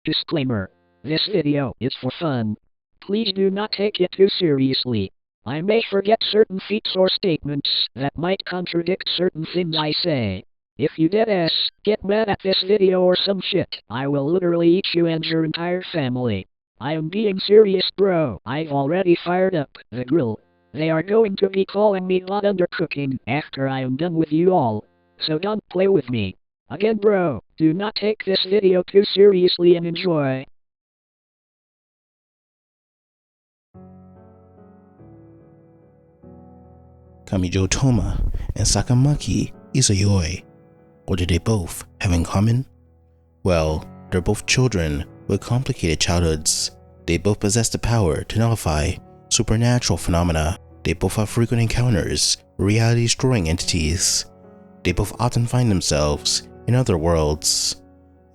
Disclaimer. This video is for fun. Please do not take it too seriously. I may forget certain feats or statements that might contradict certain things I say. If you deadass get mad at this video or some shit, I will literally eat you and your entire family. I am being serious, bro. I've already fired up the grill. They are going to be calling me hot undercooking after I am done with you all. So don't play with me. Again, bro, do not take this video too seriously and enjoy. Kamijou Touma and Sakamaki Izayoi. What do they both have in common? Well, they're both children with complicated childhoods. They both possess the power to nullify supernatural phenomena. They both have frequent encounters with reality-destroying entities. They both often find themselves in other worlds.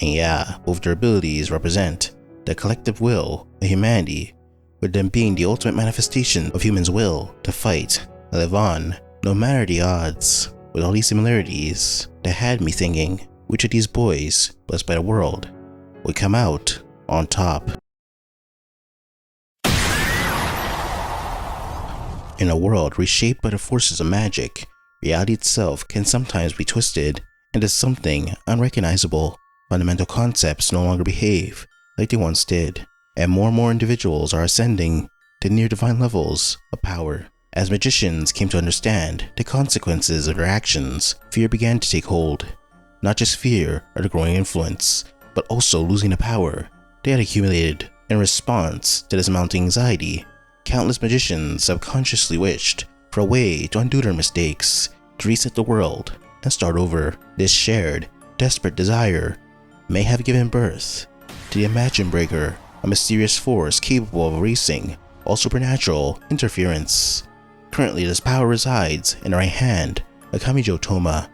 And yeah, both their abilities represent the collective will of humanity, with them being the ultimate manifestation of humans' will to fight and live on, no matter the odds. With all these similarities, that had me thinking which of these boys, blessed by the world, would come out on top. In a world reshaped by the forces of magic, reality itself can sometimes be twisted into something unrecognizable. Fundamental concepts no longer behave like they once did, and more individuals are ascending to near divine levels of power. As magicians came to understand the consequences of their actions, fear began to take hold. Not just fear of the growing influence, but also losing the power they had accumulated. In response to this mounting anxiety, countless magicians subconsciously wished for a way to undo their mistakes, to reset the world and start over. This shared, desperate desire may have given birth to the Imagine Breaker, a mysterious force capable of erasing all supernatural interference. Currently, this power resides in the right hand of Kamijou Touma.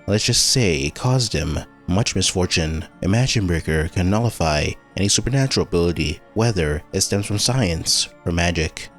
Let's just say it caused him much misfortune. Imagine Breaker can nullify any supernatural ability, whether it stems from science or magic.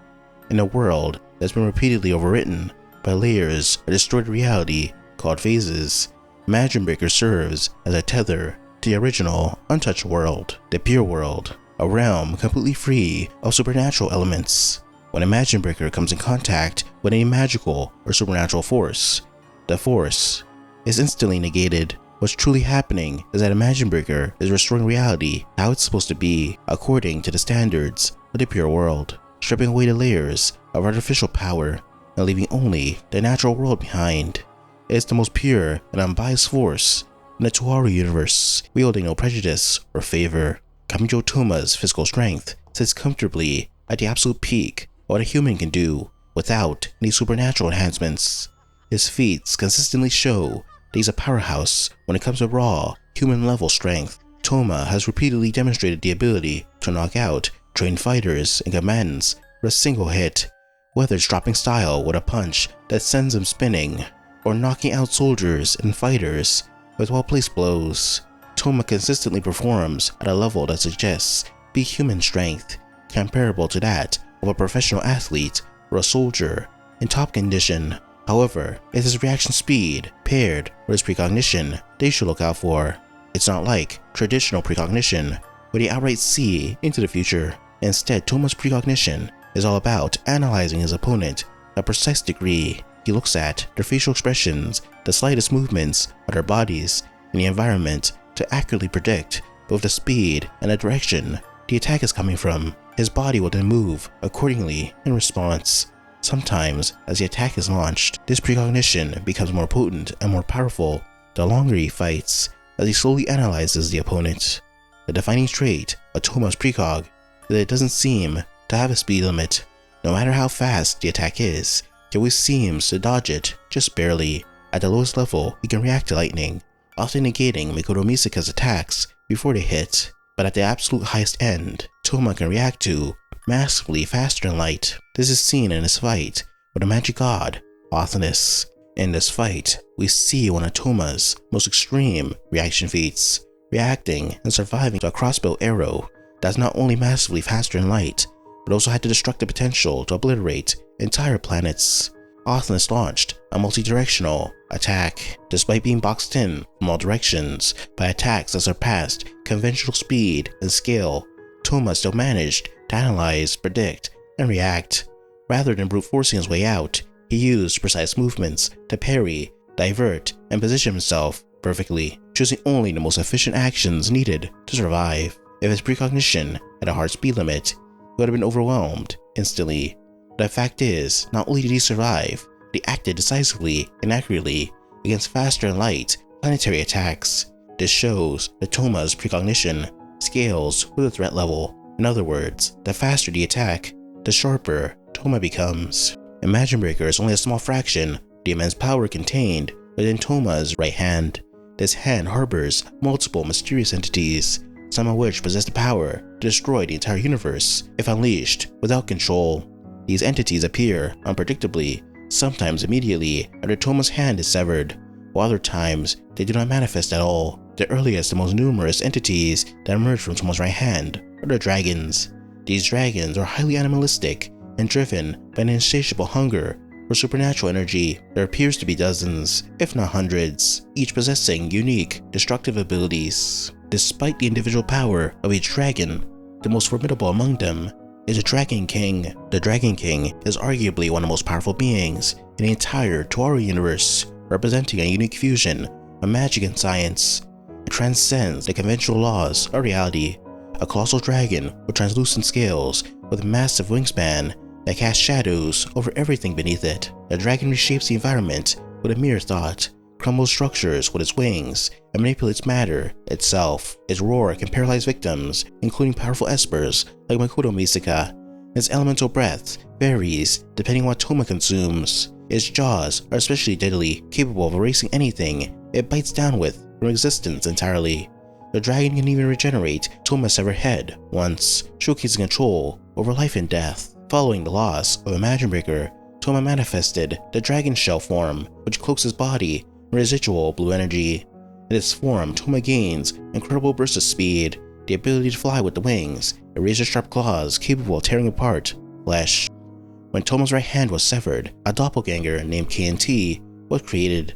In a world that's been repeatedly overwritten by layers of distorted reality called phases, Imagine Breaker serves as a tether to the original, untouched world, the pure world, a realm completely free of supernatural elements. When Imagine Breaker comes in contact with any magical or supernatural force, the force is instantly negated. What's truly happening is that Imagine Breaker is restoring reality how it's supposed to be, according to the standards of the pure world, stripping away the layers of artificial power and leaving only the natural world behind. It is the most pure and unbiased force in the Tuaru universe, wielding no prejudice or favor. Kamijou Touma's physical strength sits comfortably at the absolute peak of what a human can do without any supernatural enhancements. His feats consistently show that he's a powerhouse when it comes to raw, human-level strength. Touma has repeatedly demonstrated the ability to knock out trained fighters and commands with a single hit, whether it's dropping style with a punch that sends them spinning, or knocking out soldiers and fighters with well-placed blows. Touma consistently performs at a level that suggests peak human strength, comparable to that of a professional athlete or a soldier in top condition. However, it's his reaction speed paired with his precognition they should look out for. It's not like traditional precognition, where they outright see into the future. Instead, Touma's precognition is all about analyzing his opponent to a precise degree. He looks at their facial expressions, the slightest movements of their bodies, and the environment to accurately predict both the speed and the direction the attack is coming from. His body will then move accordingly in response. Sometimes, as the attack is launched, this precognition becomes more potent and more powerful the longer he fights, as he slowly analyzes the opponent. The defining trait of Touma's precog is that it doesn't seem to have a speed limit. No matter how fast the attack is, he always seems to dodge it just barely. At the lowest level, he can react to lightning, often negating Mikoto Misaka's attacks before they hit. But at the absolute highest end, Touma can react to massively faster than light. This is seen in his fight with the magic god, Arthenis. In this fight, we see one of Touma's most extreme reaction feats, reacting and surviving to a crossbow arrow that's not only massively faster than light, but also had the destructive potential to obliterate entire planets. Authoress launched a multi-directional attack. Despite being boxed in from all directions by attacks that surpassed conventional speed and scale, Touma still managed to analyze, predict, and react. Rather than brute forcing his way out, he used precise movements to parry, divert, and position himself perfectly, choosing only the most efficient actions needed to survive. If his precognition had a hard speed limit, he would have been overwhelmed instantly. The fact is, not only did he survive, but he acted decisively and accurately against faster and light planetary attacks. This shows that Touma's precognition scales with the threat level. In other words, the faster the attack, the sharper Touma becomes. Imagine Breaker is only a small fraction of the immense power contained within Touma's right hand. This hand harbors multiple mysterious entities, some of which possess the power to destroy the entire universe if unleashed without control. These entities appear unpredictably, sometimes immediately after Touma's hand is severed, while other times they do not manifest at all. The earliest and most numerous entities that emerge from Touma's right hand are the dragons. These dragons are highly animalistic and driven by an insatiable hunger for supernatural energy. There appears to be dozens, if not hundreds, each possessing unique, destructive abilities. Despite the individual power of each dragon, the most formidable among them is a Dragon King. The Dragon King is arguably one of the most powerful beings in the entire Toaru universe, representing a unique fusion of magic and science. It transcends the conventional laws of reality. A colossal dragon with translucent scales, with a massive wingspan that casts shadows over everything beneath it. The dragon reshapes the environment with a mere thought, crumbles structures with its wings, and manipulates matter itself. Its roar can paralyze victims, including powerful espers like Makoto Misaka. Its elemental breath varies depending on what Touma consumes. Its jaws are especially deadly, capable of erasing anything it bites down with from existence entirely. The dragon can even regenerate Touma's severed head once, showcasing control over life and death. Following the loss of Imagine Breaker, Touma manifested the dragon shell form, which cloaks his body in residual blue energy. In this form, Touma gains incredible bursts of speed, the ability to fly with the wings, and razor-sharp claws capable of tearing apart flesh. When Touma's right hand was severed, a doppelganger named KNT was created,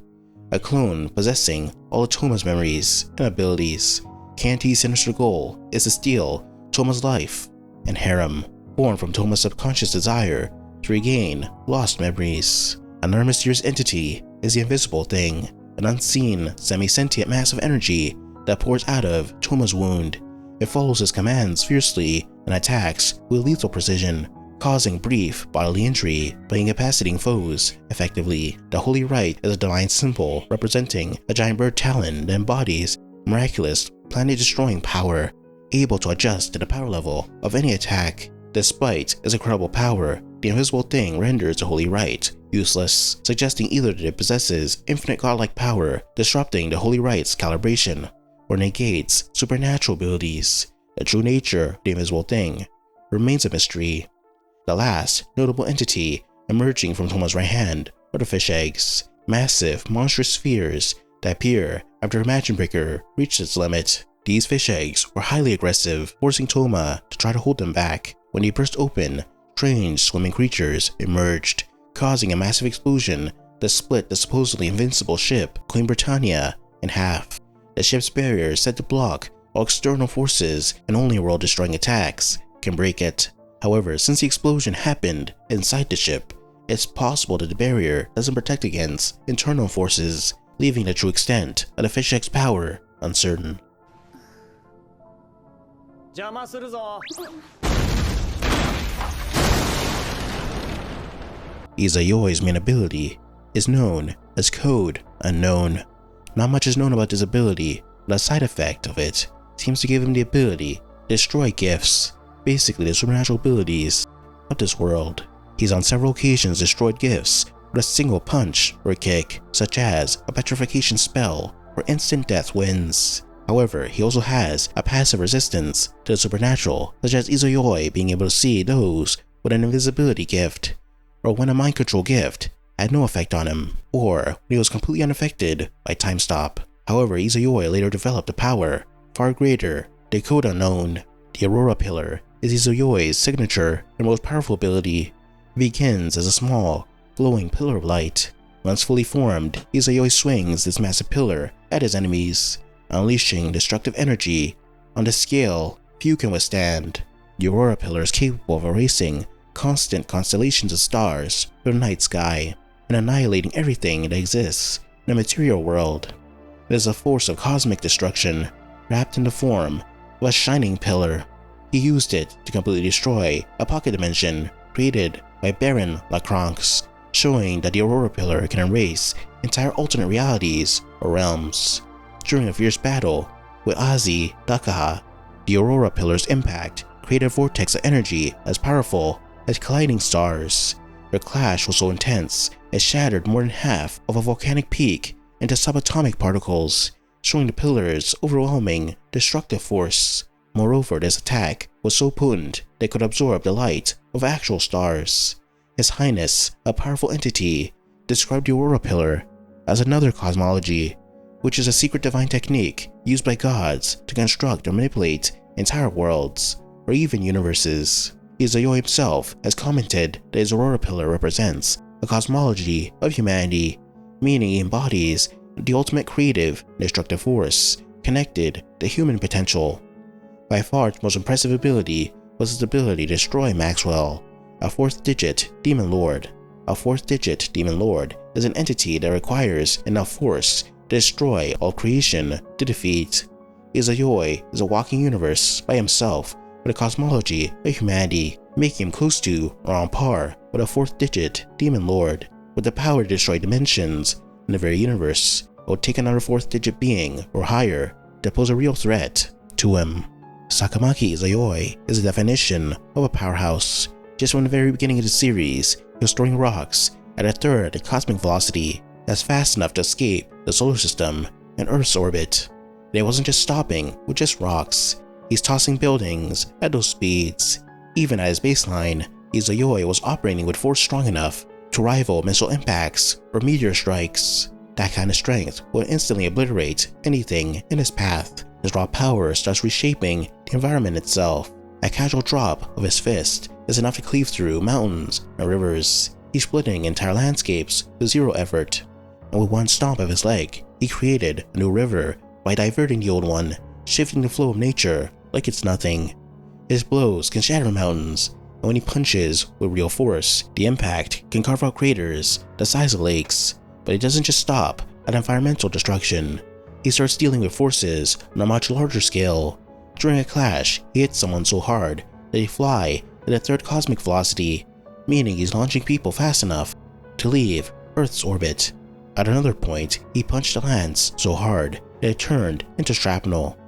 a clone possessing all of Touma's memories and abilities. KNT's sinister goal is to steal Touma's life and harem, born from Touma's subconscious desire to regain lost memories. Another mysterious entity is the Invisible Thing, an unseen, semi-sentient mass of energy that pours out of Touma's wound. It follows his commands fiercely and attacks with lethal precision, causing brief bodily injury by incapacitating foes effectively. The Holy Rite is a divine symbol representing a giant bird talon that embodies miraculous, planet-destroying power, able to adjust to the power level of any attack. Despite its incredible power, the Invisible Thing renders the Holy Rite useless, suggesting either that it possesses infinite godlike power, disrupting the Holy Rite's calibration, or negates supernatural abilities. The true nature of the Invisible Thing remains a mystery. The last notable entity emerging from Touma's right hand are the fish eggs, massive, monstrous spheres that appear after Imagine Breaker reached its limit. These fish eggs were highly aggressive, forcing Touma to try to hold them back. When they burst open, strange swimming creatures emerged, causing a massive explosion that split the supposedly invincible ship Queen Britannia in half. The ship's barrier is said to block all external forces, and only world-destroying attacks can break it. However, since the explosion happened inside the ship, it's possible that the barrier doesn't protect against internal forces, leaving the true extent of the fish egg's power uncertain. Izayoi's main ability is known as Code Unknown. Not much is known about this ability, but a side effect of it seems to give him the ability to destroy gifts, basically the supernatural abilities of this world. He's on several occasions destroyed gifts with a single punch or kick, such as a petrification spell or instant death wins. However, he also has a passive resistance to the supernatural, such as Izayoi being able to see those with an invisibility gift, or when a mind control gift had no effect on him, or when he was completely unaffected by time stop. However, Izayoi later developed a power far greater than Code Unknown. The Aurora Pillar is Izayoi's signature and most powerful ability. It begins as a small, glowing pillar of light. Once fully formed, Izayoi swings this massive pillar at his enemies, unleashing destructive energy on the scale few can withstand. The Aurora Pillar is capable of erasing constant constellations of stars from the night sky and annihilating everything that exists in the material world. It is a force of cosmic destruction wrapped in the form of a shining pillar. He used it to completely destroy a pocket dimension created by Baron Lacroix, showing that the Aurora Pillar can erase entire alternate realities or realms. During a fierce battle with Azi Dakaha, the Aurora Pillar's impact created a vortex of energy as powerful as colliding stars. Their clash was so intense it shattered more than half of a volcanic peak into subatomic particles, showing the pillar's overwhelming destructive force. Moreover, this attack was so potent that it could absorb the light of actual stars. His Highness, a powerful entity, described the Aurora Pillar as another cosmology, which is a secret divine technique used by gods to construct or manipulate entire worlds or even universes. Izayoi himself has commented that his Aurora Pillar represents a cosmology of humanity, meaning he embodies the ultimate creative and destructive force connected to human potential. By far its most impressive ability was its ability to destroy Maxwell, a fourth-digit demon lord. A fourth-digit demon lord is an entity that requires enough force to destroy all creation to defeat. Izayoi is a walking universe by himself with a cosmology of humanity, making him close to or on par with a fourth-digit demon lord, with the power to destroy dimensions in the very universe, or take another fourth-digit being or higher to pose a real threat to him. Sakamaki Izayoi is a definition of a powerhouse. Just from the very beginning of the series, he was throwing rocks at a third the cosmic velocity that's fast enough to escape the solar system and Earth's orbit. And it wasn't just stopping with just rocks, he's tossing buildings at those speeds. Even at his baseline, Izayoi was operating with force strong enough to rival missile impacts or meteor strikes. That kind of strength will instantly obliterate anything in his path. His raw power starts reshaping the environment itself. A casual drop of his fist is enough to cleave through mountains and rivers. He's splitting entire landscapes with zero effort. And with one stomp of his leg, he created a new river by diverting the old one, shifting the flow of nature like it's nothing. His blows can shatter mountains, and when he punches with real force, the impact can carve out craters the size of lakes. But it doesn't just stop at environmental destruction. He starts dealing with forces on a much larger scale. During a clash, he hits someone so hard that they fly at a third cosmic velocity, meaning he's launching people fast enough to leave Earth's orbit. At another point, he punched a lance so hard that it turned into shrapnel.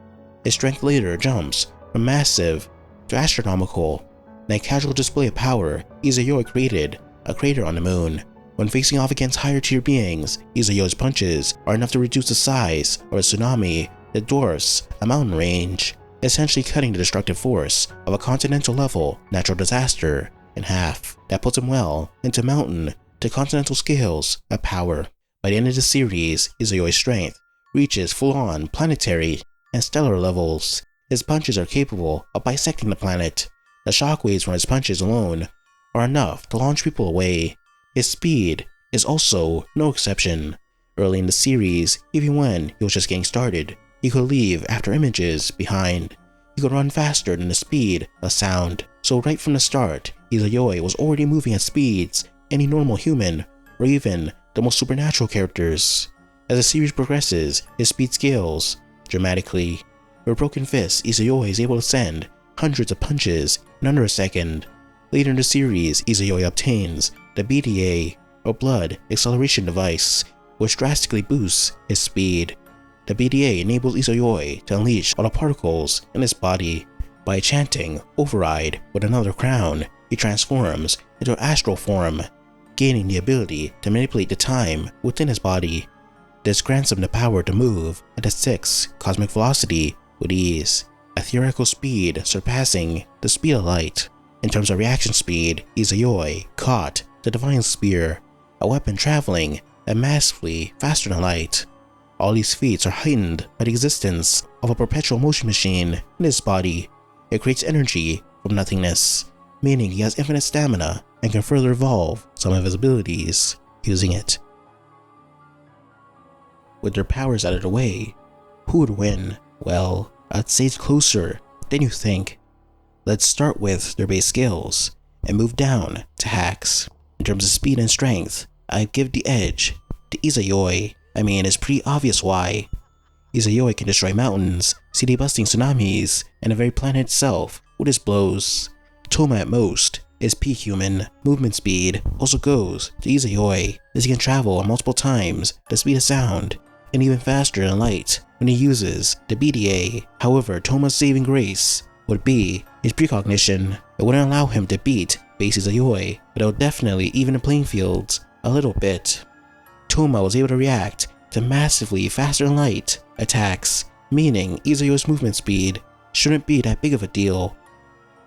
His strength later jumps from massive to astronomical. In a casual display of power, Izayoi created a crater on the moon. When facing off against higher tier beings, Izayoi's punches are enough to reduce the size of a tsunami that dwarfs a mountain range, essentially cutting the destructive force of a continental level natural disaster in half. That puts him well into mountain to continental scales of power. By the end of the series, Izayoi's strength reaches full-on planetary and stellar levels. His punches are capable of bisecting the planet. The shockwaves from his punches alone are enough to launch people away. His speed is also no exception. Early in the series, even when he was just getting started, he could leave after images behind. He could run faster than the speed of sound. So right from the start, Izayoi was already moving at speeds any normal human or even the most supernatural characters. As the series progresses, his speed scales dramatically. With broken fists, Izayoi is able to send hundreds of punches in under a second. Later in the series, Izayoi obtains the BDA, or Blood Acceleration Device, which drastically boosts his speed. The BDA enables Izayoi to unleash all the particles in his body. By chanting Override with another crown, he transforms into an astral form, gaining the ability to manipulate the time within his body. This grants him the power to move at a 6 cosmic velocity with ease, a theoretical speed surpassing the speed of light. In terms of reaction speed, Izayoi caught the Divine Spear, a weapon traveling at massively faster than light. All these feats are heightened by the existence of a perpetual motion machine in his body. It creates energy from nothingness, meaning he has infinite stamina and can further evolve some of his abilities using it. With their powers out of the way, who would win? Well, I'd say it's closer than you think. Let's start with their base skills and move down to hacks. In terms of speed and strength, I'd give the edge to Izayoi. I mean, it's pretty obvious why. Izayoi can destroy mountains, city-busting tsunamis, and the very planet itself with his blows. Touma at most is peak human. Movement speed also goes to Izayoi, as he can travel multiple times the speed of sound, and even faster than light when he uses the BDA. However, Touma's saving grace would be his precognition. It wouldn't allow him to beat base Izayoi, but it would definitely even the playing fields a little bit. Touma was able to react to massively faster than light attacks, meaning Izayoi's movement speed shouldn't be that big of a deal.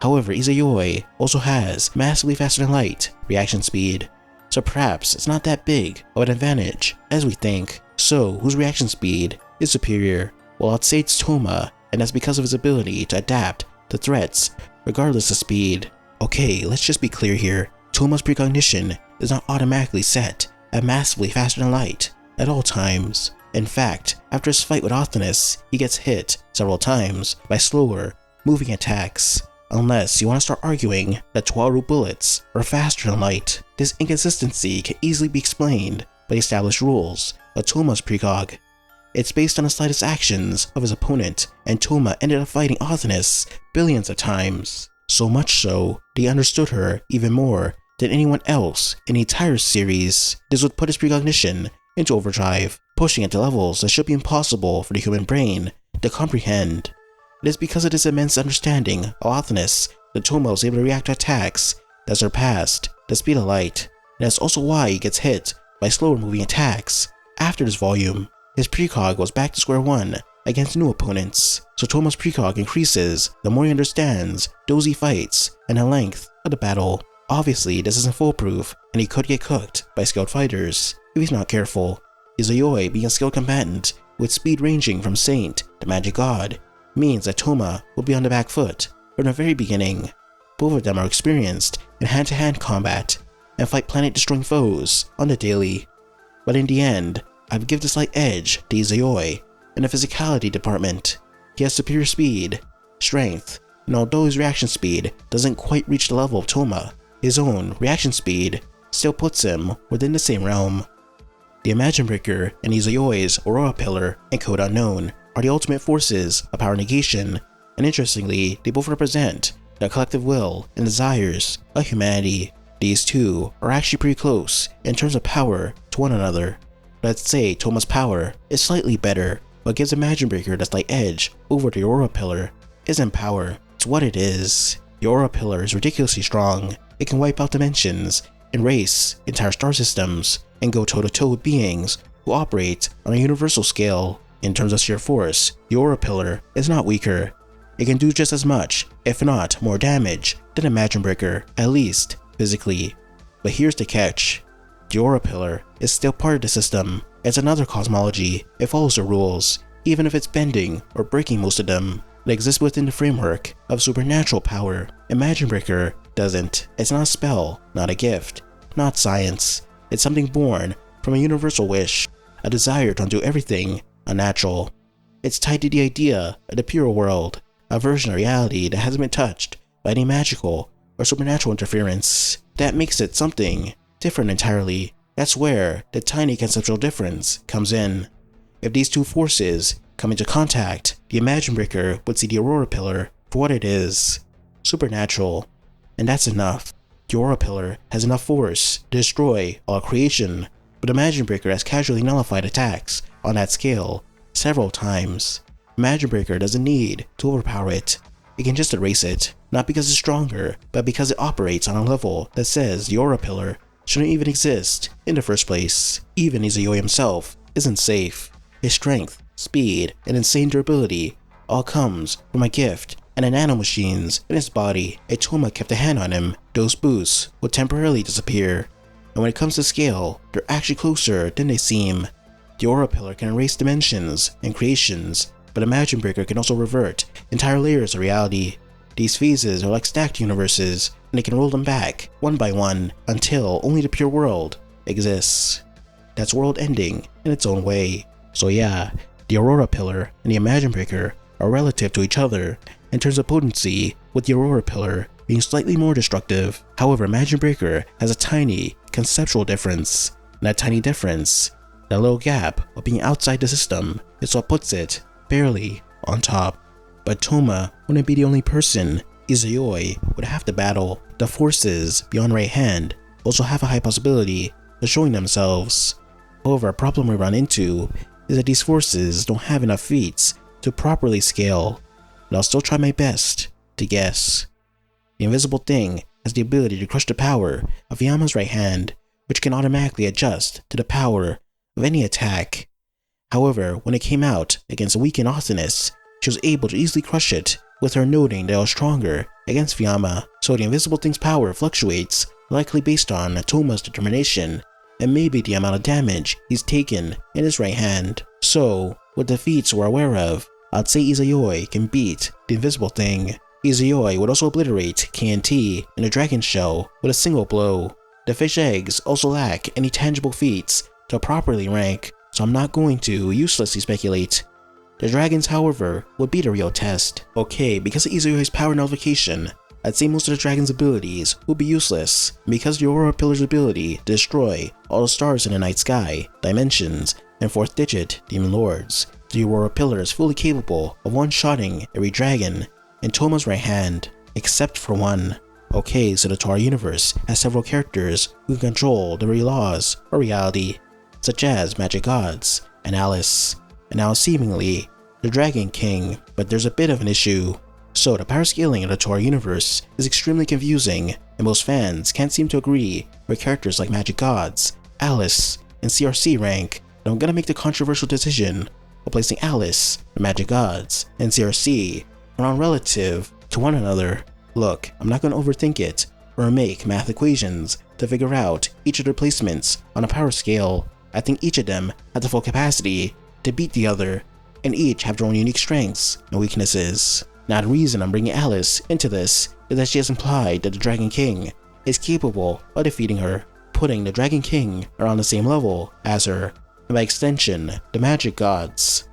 However, Izayoi also has massively faster than light reaction speed, so perhaps it's not that big of an advantage as we think. So, whose reaction speed is superior? Well, I'd say it's Touma, and that's because of his ability to adapt to threats regardless of speed. Okay, let's just be clear here. Touma's precognition is not automatically set at massively faster than light at all times. In fact, after his fight with Artemis, he gets hit several times by slower moving attacks. Unless you want to start arguing that Tuaru bullets are faster than light. This inconsistency can easily be explained by the established rules of Touma's precog. It's based on the slightest actions of his opponent, and Touma ended up fighting Artemis billions of times. So much so, they understood her even more than anyone else in the entire series. This would put his precognition into overdrive, pushing it to levels that should be impossible for the human brain to comprehend. It is because of this immense understanding of Artemis that Touma was able to react to attacks that surpassed the speed of light, and that's also why he gets hit by slower moving attacks. After this volume, his precog goes back to square one against new opponents, so Touma's precog increases the more he understands those he fights and the length of the battle. Obviously, this isn't foolproof, and he could get cooked by skilled fighters if he's not careful. Izayoi, being a skilled combatant with speed ranging from Saint to Magic God, means that Touma will be on the back foot from the very beginning. Both of them are experienced in hand-to-hand combat and fight planet-destroying foes on the daily. But in the end, I would give the slight edge to Izayoi in the physicality department. He has superior speed, strength, and although his reaction speed doesn't quite reach the level of Touma, his own reaction speed still puts him within the same realm. The Imagine Breaker and Izayoi's Aurora Pillar and Code Unknown are the ultimate forces of power negation, and interestingly, they both represent the collective will and desires of humanity. These two are actually pretty close in terms of power to one another. Let's say Touma's power is slightly better, but gives Imagine Breaker the slight edge over the Aurora Pillar. Isn't power, it's what it is. The Aurora Pillar is ridiculously strong. It can wipe out dimensions, erase entire star systems, and go toe-to-toe with beings who operate on a universal scale. In terms of sheer force, the Aura Pillar is not weaker. It can do just as much, if not more damage, than Imagine Breaker, at least physically. But here's the catch. The Aura Pillar is still part of the system. It's another cosmology. It follows the rules, even if it's bending or breaking most of them. It exists within the framework of supernatural power. Imagine Breaker doesn't. It's not a spell, not a gift, not science. It's something born from a universal wish, a desire to undo everything unnatural. It's tied to the idea of the pure world, a version of reality that hasn't been touched by any magical or supernatural interference. That makes it something different entirely. That's where the tiny conceptual difference comes in. If these two forces come into contact, the Imagine Breaker would see the Aurora Pillar for what it is, supernatural, and that's enough. The Aura Pillar has enough force to destroy all creation, but Imagine Breaker has casually nullified attacks on that scale several times. Imagine Breaker doesn't need to overpower it. It can just erase it, not because it's stronger, but because it operates on a level that says the Aura Pillar shouldn't even exist in the first place. Even Izayoi himself isn't safe. His strength, speed, and insane durability all comes from a gift and the nanomachines in his body. If Touma kept a hand on him, those boosts would temporarily disappear. And when it comes to scale, they're actually closer than they seem. The Aura Pillar can erase dimensions and creations, but Imagine Breaker can also revert entire layers of reality. These phases are like stacked universes, and they can roll them back, one by one, until only the pure world exists. That's world ending in its own way. So yeah, the Aurora Pillar and the Imagine Breaker are relative to each other in terms of potency, with the Aurora Pillar being slightly more destructive. However, Imagine Breaker has a tiny conceptual difference, and that tiny difference, that little gap of being outside the system, is what puts it barely on top. But Touma wouldn't be the only person Izayoi would have to battle. The forces beyond right hand also have a high possibility of showing themselves. However, a problem we run into is that these forces don't have enough feats to properly scale, but I'll still try my best to guess. The invisible thing has the ability to crush the power of Yama's right hand, which can automatically adjust to the power of any attack. However, when it came out against a weakened Artemis, she was able to easily crush it, with her noting that it was stronger against Fiamma. So the invisible thing's power fluctuates, likely based on Touma's determination, and maybe the amount of damage he's taken in his right hand. So, with the feats we're aware of, I'd say Izayoi can beat the invisible thing. Izayoi would also obliterate KNT and the Dragon Shell with a single blow. The fish eggs also lack any tangible feats to properly rank, so I'm not going to uselessly speculate. The dragons, however, would be the real test. Okay, because of Izayoi's power nullification, I'd say most of the dragon's abilities would be useless, and because the Aurora Pillar's ability to destroy all the stars in the night sky, dimensions, and fourth digit demon lords, the Aurora Pillar is fully capable of one-shotting every dragon in Touma's right hand, except for one. Okay, so the Tora universe has several characters who can control the very laws of reality, such as magic gods and Alice, and now seemingly the Dragon King, but there's a bit of an issue. So the power scaling of the Tora universe is extremely confusing, and most fans can't seem to agree where characters like magic gods, Alice, and CRC rank. But I'm gonna make the controversial decision of placing Alice, the magic gods, and CRC around relative to one another. Look, I'm not gonna overthink it or make math equations to figure out each of their placements on a power scale. I think each of them has the full capacity to beat the other, and each have their own unique strengths and weaknesses. Now, the reason I'm bringing Alice into this is that she has implied that the Dragon King is capable of defeating her, putting the Dragon King around the same level as her, and by extension, the magic gods.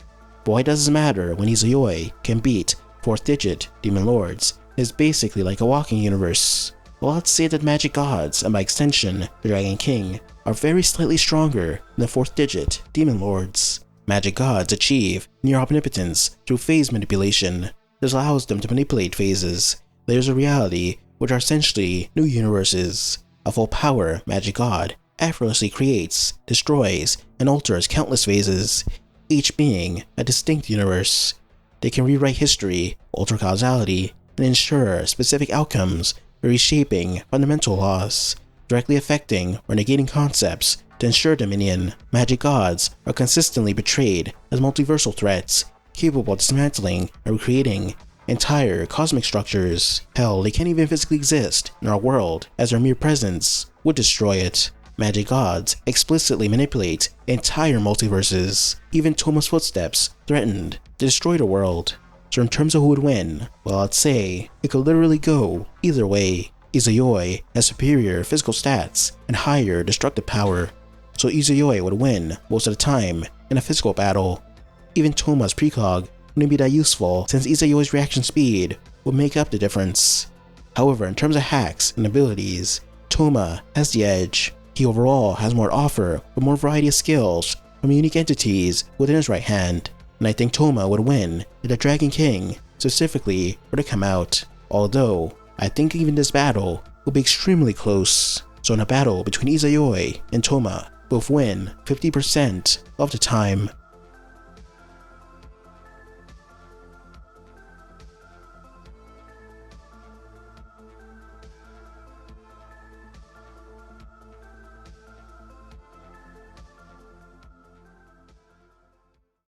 But why does it matter when Izayoi can beat fourth digit demon lords? It's basically like a walking universe. Well, let's say that magic gods, and by extension, the Dragon King, are very slightly stronger than fourth digit demon lords. Magic gods achieve near omnipotence through phase manipulation. This allows them to manipulate phases, layers of reality, which are essentially new universes. A full power magic god effortlessly creates, destroys, and alters countless phases, each being a distinct universe. They can rewrite history, alter causality, and ensure specific outcomes by reshaping fundamental laws, directly affecting or negating concepts to ensure dominion. Magic gods are consistently portrayed as multiversal threats, capable of dismantling and recreating entire cosmic structures. Hell, they can't even physically exist in our world, as their mere presence would destroy it. Magic gods explicitly manipulate entire multiverses. Even Touma's footsteps threatened to destroy the world. So in terms of who would win, well, I'd say it could literally go either way. Izayoi has superior physical stats and higher destructive power, so Izayoi would win most of the time in a physical battle. Even Touma's precog wouldn't be that useful, since Izayoi's reaction speed would make up the difference. However, in terms of hacks and abilities, Touma has the edge. He overall has more to offer, with more variety of skills from unique entities within his right hand, and I think Touma would win if the Dragon King specifically were to come out. Although, I think even this battle will be extremely close. So in a battle between Izayoi and Touma, both win 50% of the time.